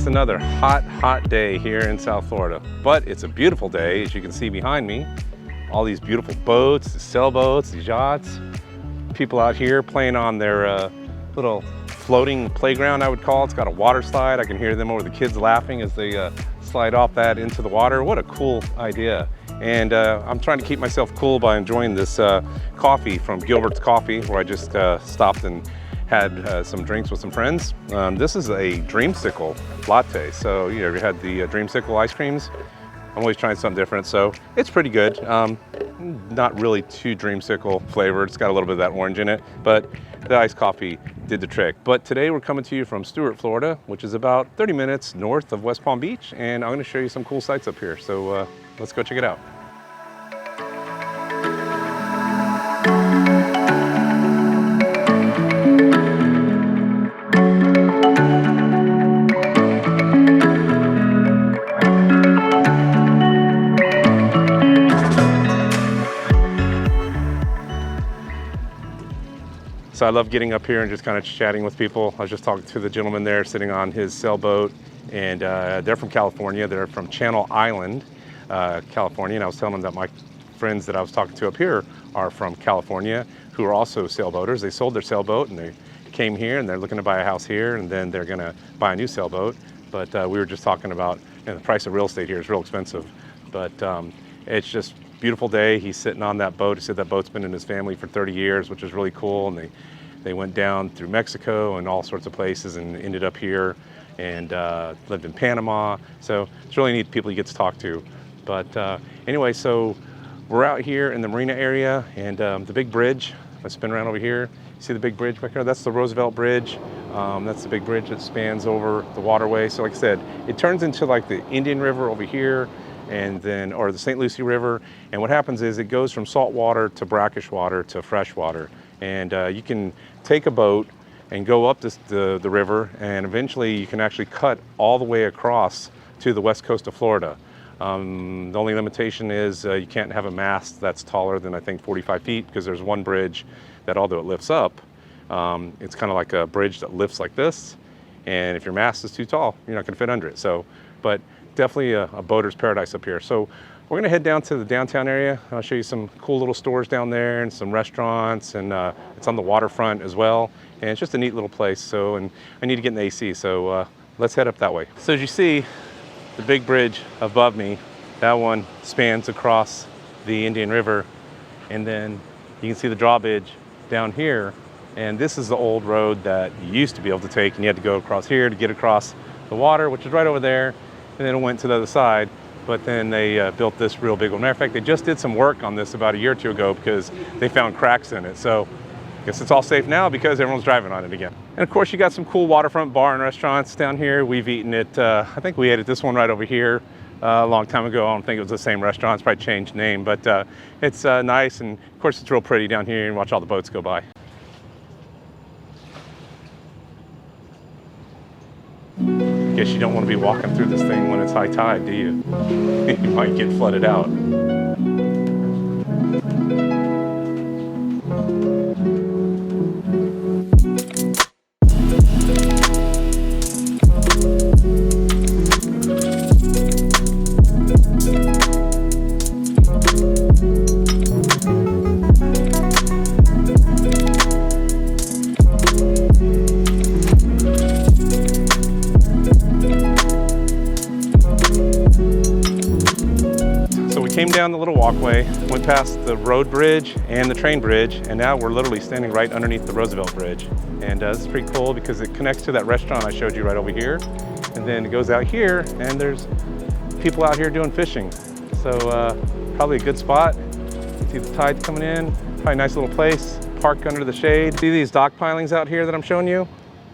It's another hot day here in South Florida, but it's a beautiful day, as you can see behind me. All these beautiful boats, the sailboats, these yachts. People out here playing on their little floating playground, I would call it. It's got a water slide. I can hear them over the kids laughing as they slide off that into the water. What a cool idea. And I'm trying to keep myself cool by enjoying this coffee from Gilbert's Coffee, where I just stopped and had some drinks with some friends. This is a dreamsicle latte. So you ever had the dreamsicle ice creams? I'm always trying something different, so it's pretty good. Not really too dreamsicle flavored. It's got a little bit of that orange in it, but the iced coffee did the trick. But today we're coming to you from Stuart, Florida, which is about 30 minutes north of West Palm Beach, and I'm gonna show you some cool sights up here. So let's go check it out. So I love getting up here and just kind of chatting with people. I was just talking to the gentleman there sitting on his sailboat, and they're from California. They're from Channel Island, California. And I was telling them that my friends that I was talking to up here are from California, who are also sailboaters. They sold their sailboat and they came here and they're looking to buy a house here, and then they're gonna buy a new sailboat. But we were just talking about, the price of real estate here is real expensive. But it's just beautiful day. He's sitting on that boat. He said that boat's been in his family for 30 years, which is really cool. And they went down through Mexico and all sorts of places and ended up here and lived in Panama. So it's really neat people he gets to talk to. But anyway, so we're out here in the marina area, and the big bridge, if I spin around over here, you see the big bridge back there? That's the Roosevelt Bridge. That's the big bridge that spans over the waterway. So like I said, it turns into like the Indian River over here, and then, or the St. Lucie River. And what happens is it goes from salt water to brackish water to fresh water. And you can take a boat and go up the river, and eventually you can actually cut all the way across to the west coast of Florida. The only limitation is you can't have a mast that's taller than, I think, 45 feet, because there's one bridge that, although it lifts up, it's kind of like a bridge that lifts like this. And if your mast is too tall, you're not gonna fit under it. So, but definitely a boater's paradise up here. So we're gonna head down to the downtown area. I'll show you some cool little stores down there and some restaurants, and it's on the waterfront as well. And it's just a neat little place. So, and I need to get in the AC, so let's head up that way. So as you see, the big bridge above me, that one spans across the Indian River. And then you can see the drawbridge down here. And this is the old road that you used to be able to take, and you had to go across here to get across the water, which is right over there. And then it went to the other side, but then they built this real big one. Matter of fact, they just did some work on this about a year or two ago because they found cracks in it. So I guess it's all safe now because everyone's driving on it again. And of course, you got some cool waterfront bar and restaurants down here. We've eaten at, I think we ate at this one right over here a long time ago. I don't think it was the same restaurant, it's probably changed name, but it's nice. And of course, it's real pretty down here, and watch all the boats go by. Guess you don't want to be walking through this thing when it's high tide, do you? You might get flooded out. Came down the little walkway, went past the road bridge and the train bridge, and now we're literally standing right underneath the Roosevelt Bridge. And this is pretty cool because it connects to that restaurant I showed you right over here. And then it goes out here, and there's people out here doing fishing. So probably a good spot. See the tide coming in, probably a nice little place, park under the shade. See these dock pilings out here that I'm showing you?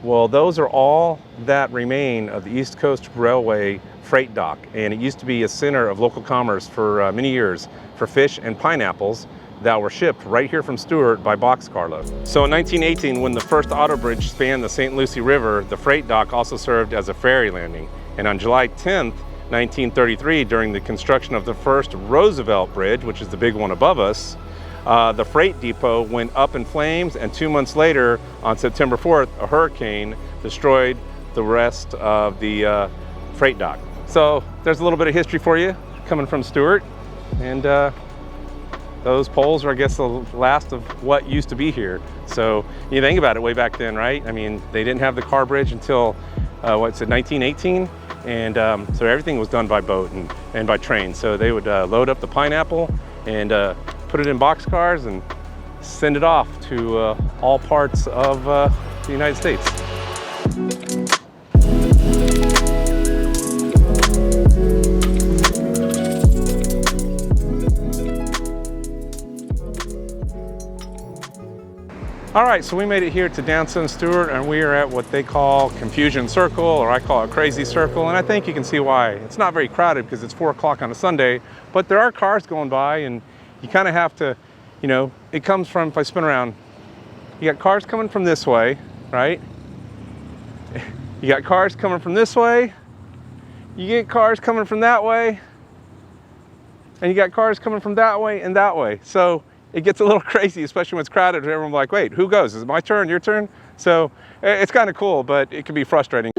Well, those are all that remain of the East Coast Railway freight dock, and it used to be a center of local commerce for many years for fish and pineapples that were shipped right here from Stuart by boxcar load. So in 1918, when the first auto bridge spanned the St. Lucie River, the freight dock also served as a ferry landing. And on July 10th, 1933, during the construction of the first Roosevelt Bridge, which is the big one above us, the freight depot went up in flames, and 2 months later, on September 4th, a hurricane destroyed the rest of the freight dock. So there's a little bit of history for you coming from Stuart, and those poles are, I guess, the last of what used to be here. So you think about it, way back then, right? I mean, they didn't have the car bridge until, what's it, 1918? And so everything was done by boat and by train. So they would load up the pineapple and put it in boxcars and send it off to all parts of the United States. All right, so we made it here to downtown Stuart, and we are at what they call Confusion Circle, or I call it Crazy Circle, and I think you can see why. It's not very crowded because it's 4 o'clock on a Sunday, but there are cars going by, and you kind of have to, you know, it comes from, if I spin around, you got cars coming from this way, right? You got cars coming from this way, you get cars coming from that way, and you got cars coming from that way and that way. So it gets a little crazy, especially when it's crowded. Everyone's like, wait, who goes? Is it my turn, your turn? So it's kind of cool, but it can be frustrating.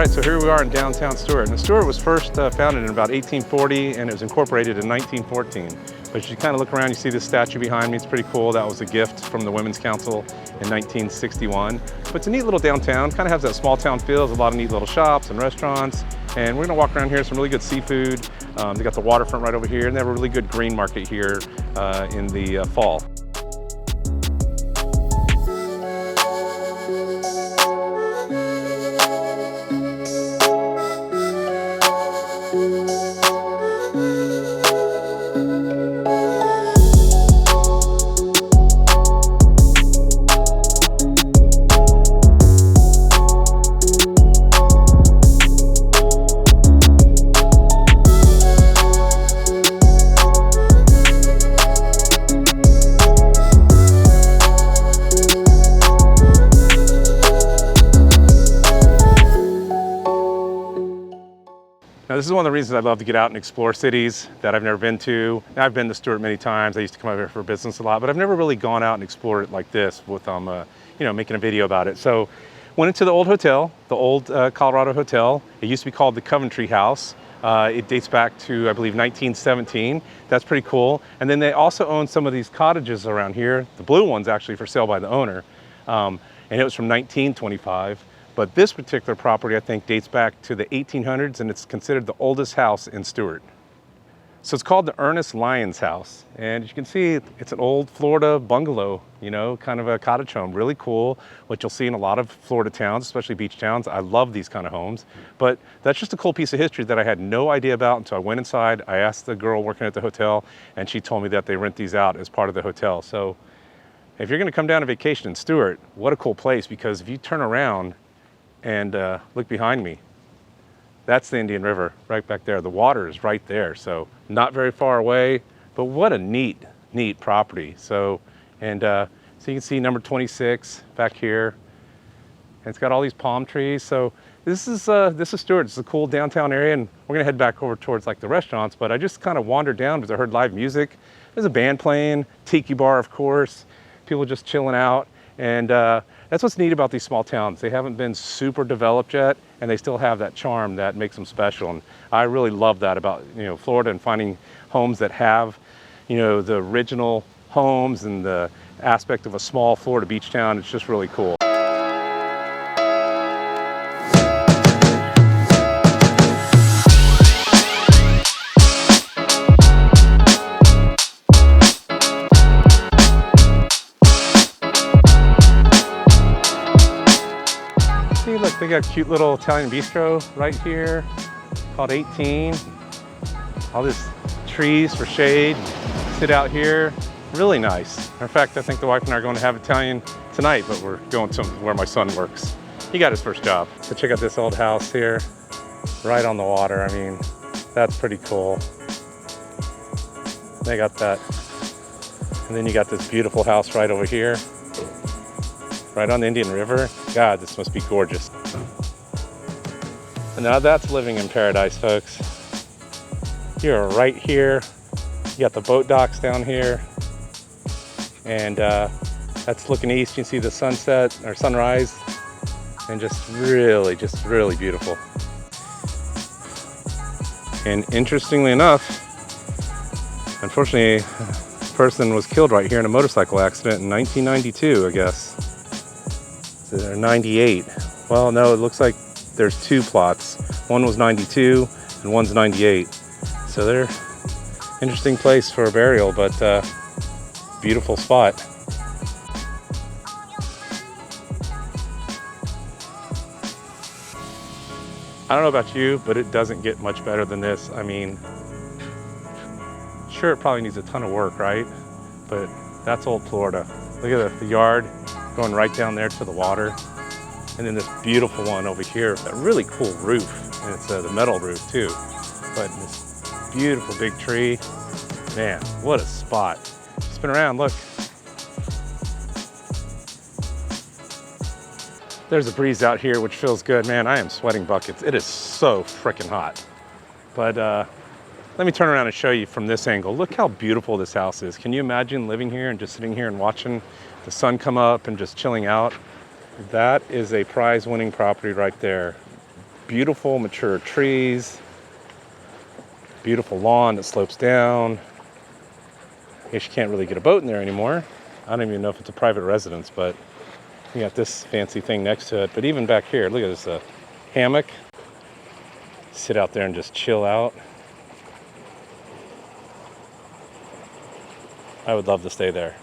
So here we are in downtown Stuart. And Stuart was first founded in about 1840, and it was incorporated in 1914. But as you kind of look around, you see this statue behind me. It's pretty cool. That was a gift from the Women's Council in 1961. But it's a neat little downtown, kind of has that small town feel. There's a lot of neat little shops and restaurants. And we're gonna walk around here, some really good seafood. They got the waterfront right over here, and they have a really good green market here in the fall. Now, this is one of the reasons I love to get out and explore cities that I've never been to. I've been to Stuart many times. I used to come over here for business a lot, but I've never really gone out and explored it like this with, you know, making a video about it. So went into the old hotel, the old Colorado Hotel. It used to be called the Coventry House. It dates back to, I believe, 1917. That's pretty cool. And then they also own some of these cottages around here. The blue one's actually for sale by the owner. And it was from 1925. But this particular property, I think, dates back to the 1800s, and it's considered the oldest house in Stuart. So it's called the Ernest Lyons House. And as you can see, it's an old Florida bungalow, you know, kind of a cottage home, really cool, which you'll see in a lot of Florida towns, especially beach towns. I love these kind of homes. But that's just a cool piece of history that I had no idea about until I went inside. I asked the girl working at the hotel, and she told me that they rent these out as part of the hotel. So if you're gonna come down on vacation in Stuart, what a cool place, because if you turn around and look behind me, that's the Indian River right back there. The water is right there, so not very far away, but what a neat property. So, and so you can see number 26 back here, and it's got all these palm trees. So this is Stuart. It's a cool downtown area, and we're gonna head back over towards like the restaurants, but I just kind of wandered down because I heard live music. There's a band playing, tiki bar, of course, people just chilling out, and that's what's neat about these small towns. They haven't been super developed yet, and they still have that charm that makes them special. And I really love that about, you know, Florida, and finding homes that have, you know, the original homes and the aspect of a small Florida beach town. It's just really cool. See, look, they got a cute little Italian bistro right here. called 18. All these trees for shade. Sit out here. Really nice. In fact, I think the wife and I are going to have Italian tonight, but we're going to where my son works. He got his first job. So check out this old house here, right on the water. I mean, that's pretty cool. They got that. And then you got this beautiful house right over here, right on the Indian River. God, this must be gorgeous. And now that's living in paradise, folks. You're right here. You got the boat docks down here. And that's looking east. You can see the sunset or sunrise, and just really beautiful. And interestingly enough, unfortunately, a person was killed right here in a motorcycle accident in 1992, I guess. Or 98. Well, no, it looks like there's two plots. One was 92 and one's 98. So they're interesting place for a burial, but beautiful spot. I don't know about you, but it doesn't get much better than this. I mean, sure, it probably needs a ton of work, right? But that's old Florida. Look at the yard going right down there to the water. And then this beautiful one over here, a really cool roof. And it's the metal roof too. But this beautiful big tree. Man, what a spot. Spin around, look. There's a breeze out here, which feels good. Man, I am sweating buckets. It is so freaking hot. But let me turn around and show you from this angle. Look how beautiful this house is. Can you imagine living here and just sitting here and watching the sun come up and just chilling out? That is a prize-winning property right there. Beautiful, mature trees. Beautiful lawn that slopes down. I guess you can't really get a boat in there anymore. I don't even know if it's a private residence, but you got this fancy thing next to it. But even back here, look at this hammock. Sit out there and just chill out. I would love to stay there.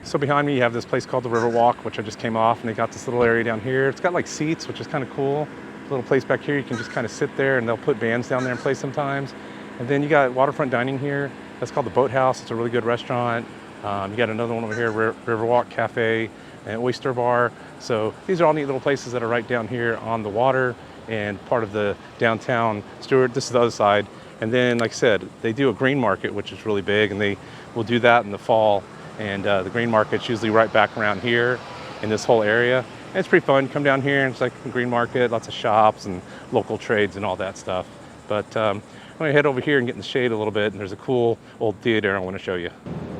So behind me, you have this place called the Riverwalk, which I just came off, and they got this little area down here. It's got like seats, which is kind of cool. A little place back here, you can just kind of sit there, and they'll put bands down there and play sometimes. And then you got waterfront dining here. That's called the Boathouse. It's a really good restaurant. You got another one over here, Riverwalk Cafe and Oyster Bar. So these are all neat little places that are right down here on the water and part of the downtown Stuart. This is the other side. And then, like I said, they do a green market, which is really big, and they will do that in the fall. And the green market's usually right back around here in this whole area. And it's pretty fun. Come down here and it's like a green market, lots of shops and local trades and all that stuff. But I'm gonna head over here and get in the shade a little bit, and there's a cool old theater I wanna show you.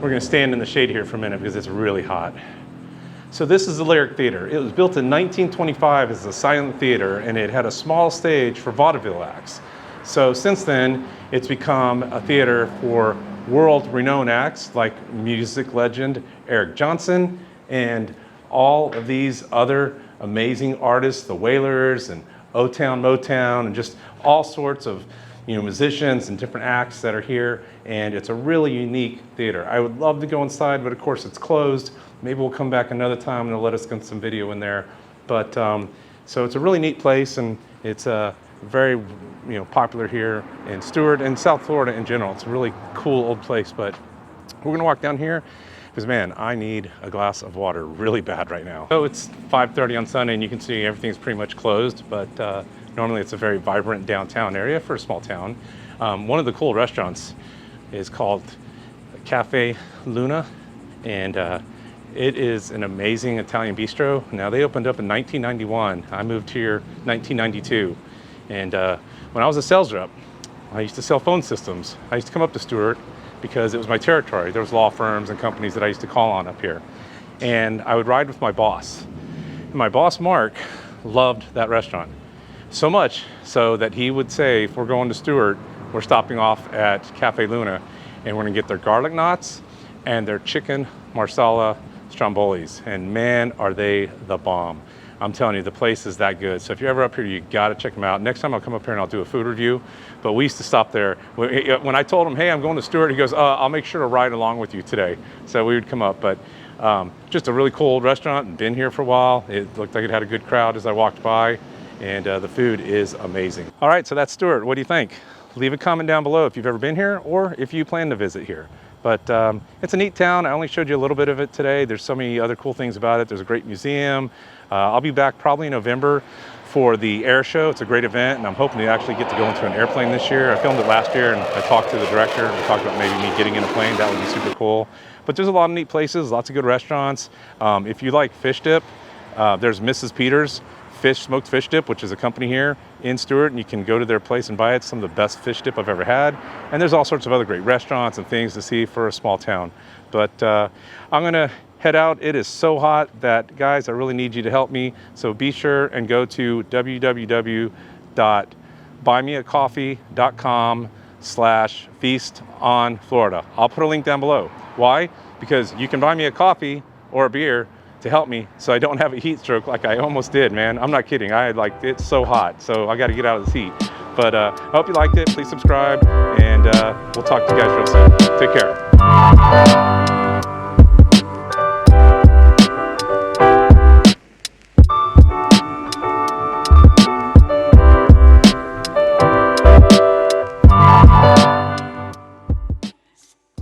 We're gonna stand in the shade here for a minute because it's really hot. So this is the Lyric Theater. It was built in 1925 as a silent theater, and it had a small stage for vaudeville acts. So since then, it's become a theater for world-renowned acts like music legend Eric Johnson and all of these other amazing artists, the Wailers and O-Town, Motown, and just all sorts of musicians and different acts that are here. And it's a really unique theater. I would love to go inside, but of course it's closed. Maybe we'll come back another time and they'll let us get some video in there. But so it's a really neat place, and it's very popular here in Stuart and South Florida in general. It's a really cool old place. But we're gonna walk down here because, man, I need a glass of water really bad right now. So it's 5:30 on Sunday, and you can see everything's pretty much closed, but normally it's a very vibrant downtown area for a small town. One of the cool restaurants is called Cafe Luna, and it is an amazing Italian bistro. Now, they opened up in 1991. I moved here 1992. And when I was a sales rep, I used to sell phone systems. I used to come up to Stuart because it was my territory. There was law firms and companies that I used to call on up here. And I would ride with my boss. And my boss, Mark, loved that restaurant. So much so that he would say, if we're going to Stuart, we're stopping off at Cafe Luna, and we're gonna get their garlic knots and their chicken marsala strombolis. And man, are they the bomb. I'm telling you, the place is that good. So if you're ever up here, you gotta check them out. Next time I'll come up here and I'll do a food review. But we used to stop there. When I told him, hey, I'm going to Stuart, he goes, I'll make sure to ride along with you today. So we would come up. But just a really cool old restaurant, and been here for a while. It looked like it had a good crowd as I walked by. and the food is amazing. All right, so that's Stuart. What do you think? Leave a comment down below if you've ever been here or if you plan to visit here. But it's a neat town. I only showed you a little bit of it today. There's so many other cool things about it. There's a great museum. I'll be back probably in November for the air show. It's a great event, and I'm hoping to actually get to go into an airplane this year. I filmed it last year, and I talked to the director. We talked about maybe me getting in a plane. That would be super cool. But there's a lot of neat places, lots of good restaurants. If you like fish dip, there's Mrs. Peters smoked fish dip, which is a company here in Stuart, and you can go to their place and buy it. It's some of the best fish dip I've ever had. And there's all sorts of other great restaurants and things to see for a small town. But I'm gonna head out. It is so hot that, guys, I really need you to help me. So be sure and go to www.buymeacoffee.com/feastonflorida. I'll put a link down below. Why? Because you can buy me a coffee or a beer to help me so I don't have a heat stroke like I almost did, man. I'm not kidding. It's so hot, so I got to get out of this heat. But I hope you liked it. Please subscribe, and we'll talk to you guys real soon. Take care.